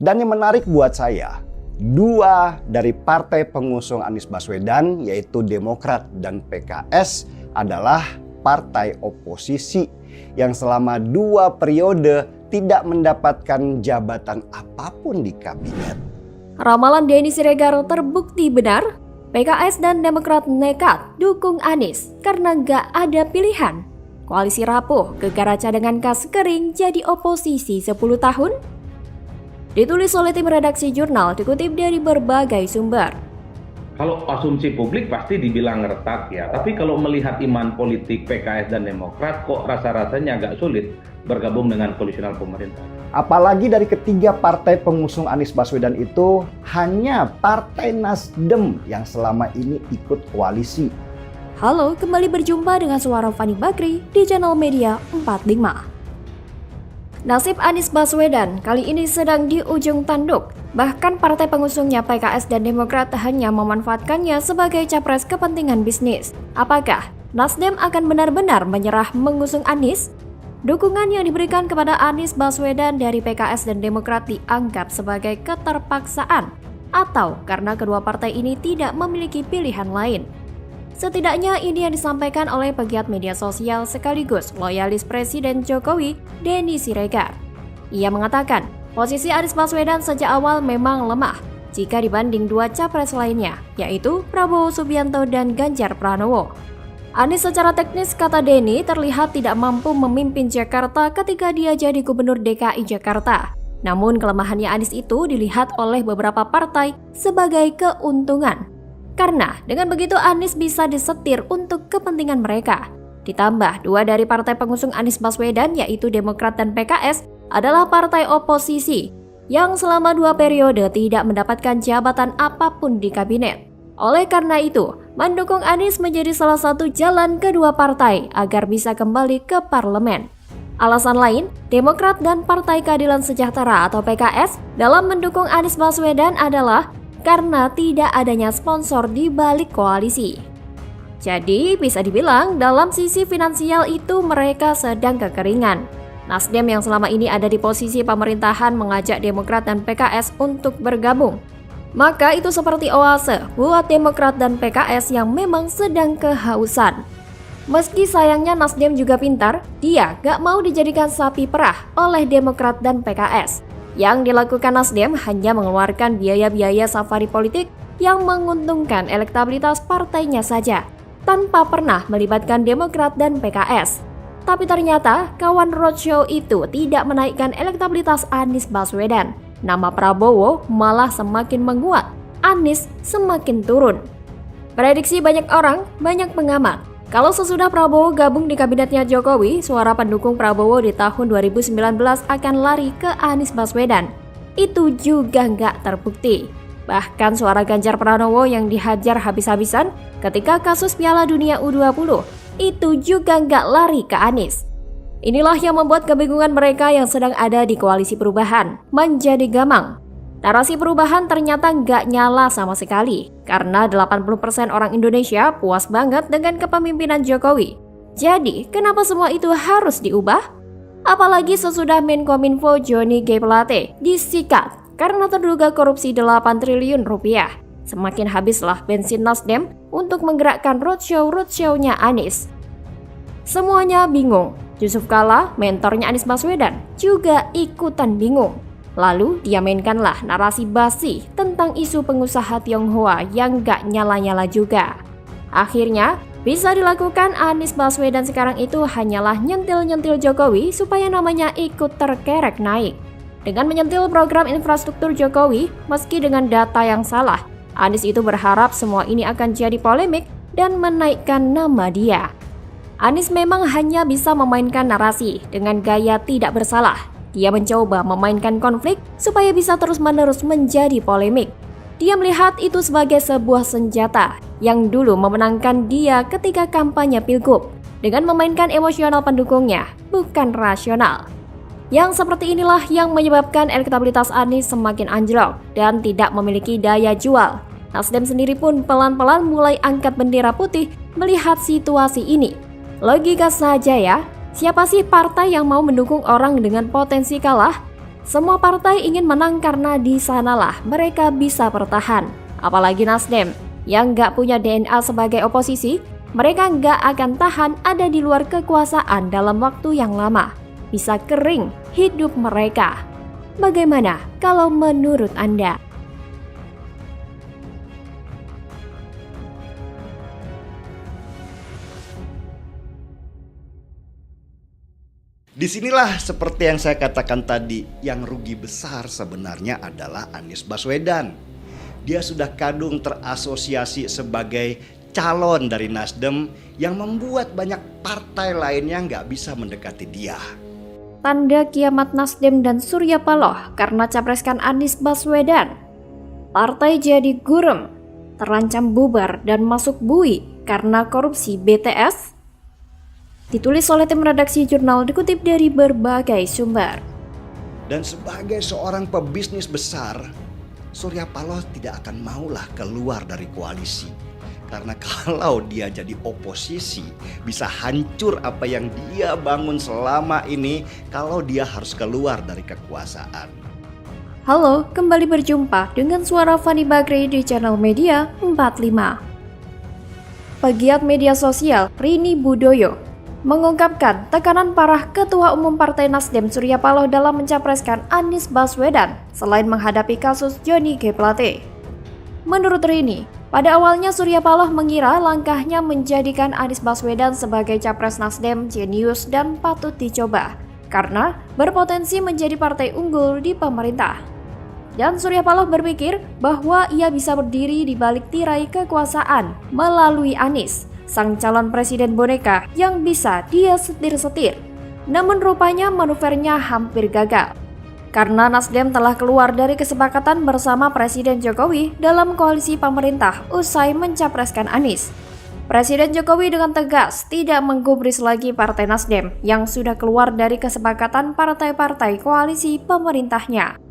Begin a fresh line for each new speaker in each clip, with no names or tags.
Dan yang menarik buat saya, dua dari partai pengusung Anies Baswedan yaitu Demokrat dan PKS adalah partai oposisi yang selama 2 periode tidak mendapatkan jabatan apapun di kabinet.
Ramalan Denny Siregar terbukti benar. PKS dan Demokrat nekat dukung Anies karena nggak ada pilihan. Koalisi rapuh, gegara cadangan kas kering jadi oposisi 10 tahun. Ditulis oleh tim redaksi jurnal, dikutip dari berbagai sumber.
Kalau asumsi publik pasti dibilang retak ya, tapi kalau melihat iman politik PKS dan Demokrat kok rasa-rasanya agak sulit bergabung dengan koalisional pemerintah.
Apalagi dari ketiga partai pengusung Anies Baswedan itu hanya Partai Nasdem yang selama ini ikut koalisi.
Halo, kembali berjumpa dengan suara Fani Bakri di channel Media 45. Nasib Anies Baswedan kali ini sedang di ujung tanduk. Bahkan partai pengusungnya PKS dan Demokrat hanya memanfaatkannya sebagai capres kepentingan bisnis. Apakah Nasdem akan benar-benar menyerah mengusung Anies? Dukungan yang diberikan kepada Anies Baswedan dari PKS dan Demokrat dianggap sebagai keterpaksaan atau karena kedua partai ini tidak memiliki pilihan lain. Setidaknya ini yang disampaikan oleh pegiat media sosial sekaligus loyalis Presiden Jokowi, Denny Siregar. Ia mengatakan, posisi Anies Baswedan sejak awal memang lemah jika dibanding 2 capres lainnya, yaitu Prabowo Subianto dan Ganjar Pranowo. Anies secara teknis, kata Denny, terlihat tidak mampu memimpin Jakarta ketika dia jadi gubernur DKI Jakarta. Namun kelemahannya Anies itu dilihat oleh beberapa partai sebagai keuntungan. Karena dengan begitu Anies bisa disetir untuk kepentingan mereka. Ditambah 2 dari partai pengusung Anies Baswedan yaitu Demokrat dan PKS adalah partai oposisi yang selama 2 periode tidak mendapatkan jabatan apapun di kabinet. Oleh karena itu, mendukung Anies menjadi salah satu jalan kedua partai agar bisa kembali ke parlemen. Alasan lain, Demokrat dan Partai Keadilan Sejahtera atau PKS dalam mendukung Anies Baswedan adalah karena tidak adanya sponsor di balik koalisi. Jadi bisa dibilang dalam sisi finansial itu mereka sedang kekeringan. Nasdem yang selama ini ada di posisi pemerintahan mengajak Demokrat dan PKS untuk bergabung. Maka itu seperti oase buat Demokrat dan PKS yang memang sedang kehausan. Meski sayangnya Nasdem juga pintar, dia gak mau dijadikan sapi perah oleh Demokrat dan PKS. Yang dilakukan Nasdem hanya mengeluarkan biaya-biaya safari politik yang menguntungkan elektabilitas partainya saja, tanpa pernah melibatkan Demokrat dan PKS. Tapi ternyata kawan roadshow itu tidak menaikkan elektabilitas Anies Baswedan. Nama Prabowo malah semakin menguat, Anies semakin turun. Prediksi banyak orang, banyak pengamat. Kalau sesudah Prabowo gabung di kabinetnya Jokowi, suara pendukung Prabowo di tahun 2019 akan lari ke Anies Baswedan. Itu juga nggak terbukti. Bahkan suara Ganjar Pranowo yang dihajar habis-habisan ketika kasus Piala Dunia U20, itu juga nggak lari ke Anies. Inilah yang membuat kebingungan mereka yang sedang ada di koalisi perubahan menjadi gamang. Narasi perubahan ternyata nggak nyala sama sekali, karena 80% orang Indonesia puas banget dengan kepemimpinan Jokowi. Jadi, kenapa semua itu harus diubah? Apalagi sesudah Menkominfo Johnny G. Plate disikat karena terduga korupsi 8 triliun rupiah. Semakin habislah bensin Nasdem untuk menggerakkan roadshow-nya Anies. Semuanya bingung. Yusuf Kala, mentornya Anies Baswedan, juga ikutan bingung. Lalu dia mainkanlah narasi basi tentang isu pengusaha Tionghoa yang gak nyala-nyala juga. Akhirnya, bisa dilakukan Anies Baswedan sekarang itu hanyalah nyentil-nyentil Jokowi supaya namanya ikut terkerek naik. Dengan menyentil program infrastruktur Jokowi, meski dengan data yang salah, Anies itu berharap semua ini akan jadi polemik dan menaikkan nama dia. Anies memang hanya bisa memainkan narasi dengan gaya tidak bersalah. Dia mencoba memainkan konflik supaya bisa terus-menerus menjadi polemik. Dia melihat itu sebagai sebuah senjata yang dulu memenangkan dia ketika kampanye Pilgub dengan memainkan emosional pendukungnya, bukan rasional. Yang seperti inilah yang menyebabkan elektabilitas Anies semakin anjlok dan tidak memiliki daya jual. Nasdem sendiri pun pelan-pelan mulai angkat bendera putih melihat situasi ini. Logika saja ya. Siapa sih partai yang mau mendukung orang dengan potensi kalah? Semua partai ingin menang karena di sanalah mereka bisa bertahan. Apalagi Nasdem yang nggak punya DNA sebagai oposisi, mereka nggak akan tahan ada di luar kekuasaan dalam waktu yang lama. Bisa kering hidup mereka. Bagaimana kalau menurut Anda?
Disinilah seperti yang saya katakan tadi, yang rugi besar sebenarnya adalah Anies Baswedan. Dia sudah kadung terasosiasi sebagai calon dari Nasdem yang membuat banyak partai lainnya nggak bisa mendekati dia.
Tanda kiamat Nasdem dan Surya Paloh karena capreskan Anies Baswedan. Partai jadi gurem, terancam bubar dan masuk bui karena korupsi BTS. Ditulis oleh tim redaksi jurnal dikutip dari berbagai sumber.
Dan sebagai seorang pebisnis besar, Surya Paloh tidak akan maulah keluar dari koalisi. Karena kalau dia jadi oposisi, bisa hancur apa yang dia bangun selama ini kalau dia harus keluar dari kekuasaan.
Halo, kembali berjumpa dengan suara Fani Bakri di channel Media 45. Pegiat media sosial Rini Budoyo mengungkapkan tekanan parah Ketua Umum Partai Nasdem Surya Paloh dalam mencapreskan Anies Baswedan selain menghadapi kasus Johnny G. Plate. Menurut Rini, pada awalnya Surya Paloh mengira langkahnya menjadikan Anies Baswedan sebagai capres Nasdem jenius dan patut dicoba karena berpotensi menjadi partai unggul di pemerintah. Dan Surya Paloh berpikir bahwa ia bisa berdiri di balik tirai kekuasaan melalui Anies, sang calon presiden boneka yang bisa dia setir-setir. Namun rupanya manuvernya hampir gagal. Karena Nasdem telah keluar dari kesepakatan bersama Presiden Jokowi dalam koalisi pemerintah usai mencapreskan Anies. Presiden Jokowi dengan tegas tidak menggubris lagi Partai Nasdem yang sudah keluar dari kesepakatan partai-partai koalisi pemerintahnya.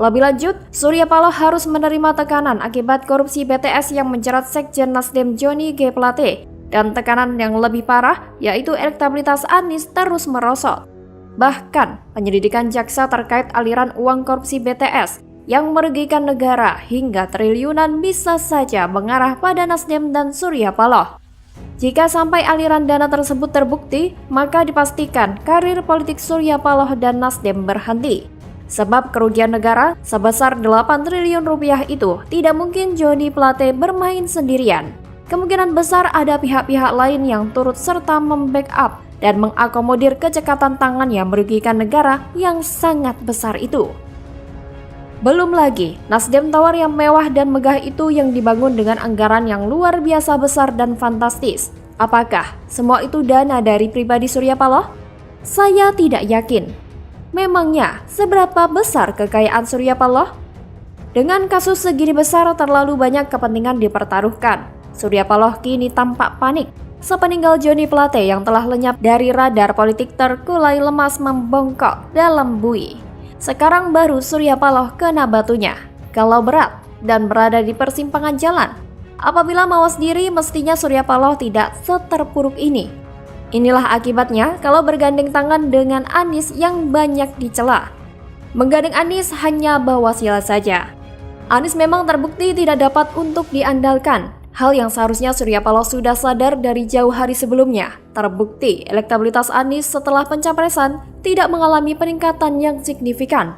Lebih lanjut, Surya Paloh harus menerima tekanan akibat korupsi BTS yang menjerat Sekjen Nasdem Johnny G. Plate. Dan tekanan yang lebih parah yaitu elektabilitas Anies terus merosot. Bahkan penyelidikan jaksa terkait aliran uang korupsi BTS yang merugikan negara hingga triliunan bisa saja mengarah pada Nasdem dan Surya Paloh. Jika sampai aliran dana tersebut terbukti, maka dipastikan karir politik Surya Paloh dan Nasdem berhenti. Sebab kerugian negara sebesar 8 triliun rupiah itu tidak mungkin Johnny Plate bermain sendirian. Kemungkinan besar ada pihak-pihak lain yang turut serta membackup dan mengakomodir kecekatan tangan yang merugikan negara yang sangat besar itu. Belum lagi, Nasdem Tower yang mewah dan megah itu yang dibangun dengan anggaran yang luar biasa besar dan fantastis. Apakah semua itu dana dari pribadi Surya Paloh? Saya tidak yakin. Memangnya seberapa besar kekayaan Surya Paloh? Dengan kasus segini besar terlalu banyak kepentingan dipertaruhkan. Surya Paloh kini tampak panik sepeninggal Johnny Plate yang telah lenyap dari radar politik terkulai lemas membongkok dalam bui. Sekarang baru Surya Paloh kena batunya, galau berat dan berada di persimpangan jalan. Apabila mawas diri, mestinya Surya Paloh tidak seterpuruk ini. Inilah akibatnya kalau bergandeng tangan dengan Anies yang banyak dicela. Menggandeng Anies hanya bawa sila saja. Anies memang terbukti tidak dapat untuk diandalkan. Hal yang seharusnya Surya Paloh sudah sadar dari jauh hari sebelumnya. Terbukti elektabilitas Anies setelah pencapresan tidak mengalami peningkatan yang signifikan.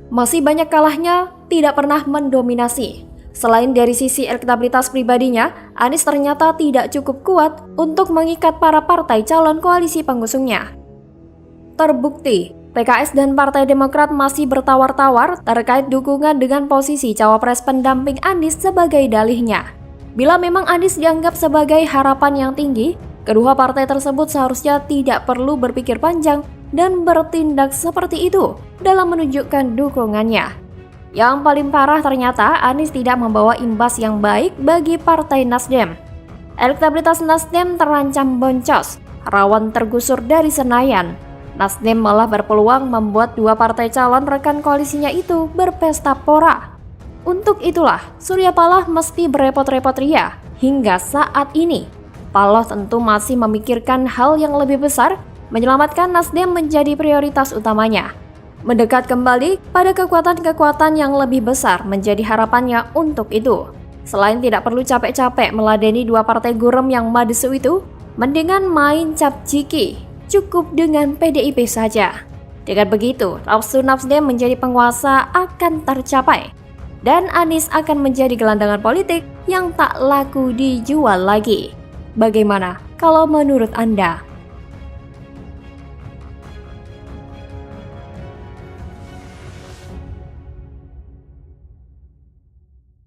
Masih banyak kalahnya, tidak pernah mendominasi. Selain dari sisi elektabilitas pribadinya, Anies ternyata tidak cukup kuat untuk mengikat para partai calon koalisi pengusungnya. Terbukti, PKS dan Partai Demokrat masih bertawar-tawar terkait dukungan dengan posisi cawapres pendamping Anies sebagai dalihnya. Bila memang Anies dianggap sebagai harapan yang tinggi, kedua partai tersebut seharusnya tidak perlu berpikir panjang dan bertindak seperti itu dalam menunjukkan dukungannya. Yang paling parah ternyata Anies tidak membawa imbas yang baik bagi Partai Nasdem. Elektabilitas Nasdem terancam boncos, rawan tergusur dari Senayan. Nasdem malah berpeluang membuat dua partai calon rekan koalisinya itu berpesta pora. Untuk itulah, Surya Paloh mesti berepot-repot ria hingga saat ini. Paloh tentu masih memikirkan hal yang lebih besar, menyelamatkan Nasdem menjadi prioritas utamanya. Mendekat kembali pada kekuatan-kekuatan yang lebih besar menjadi harapannya untuk itu. Selain tidak perlu capek-capek meladeni dua partai gurem yang madesu itu, mendingan main cap ciki, cukup dengan PDIP saja. Dengan begitu, nafsu Nasdem menjadi penguasa akan tercapai, dan Anies akan menjadi gelandangan politik yang tak laku dijual lagi. Bagaimana kalau menurut Anda?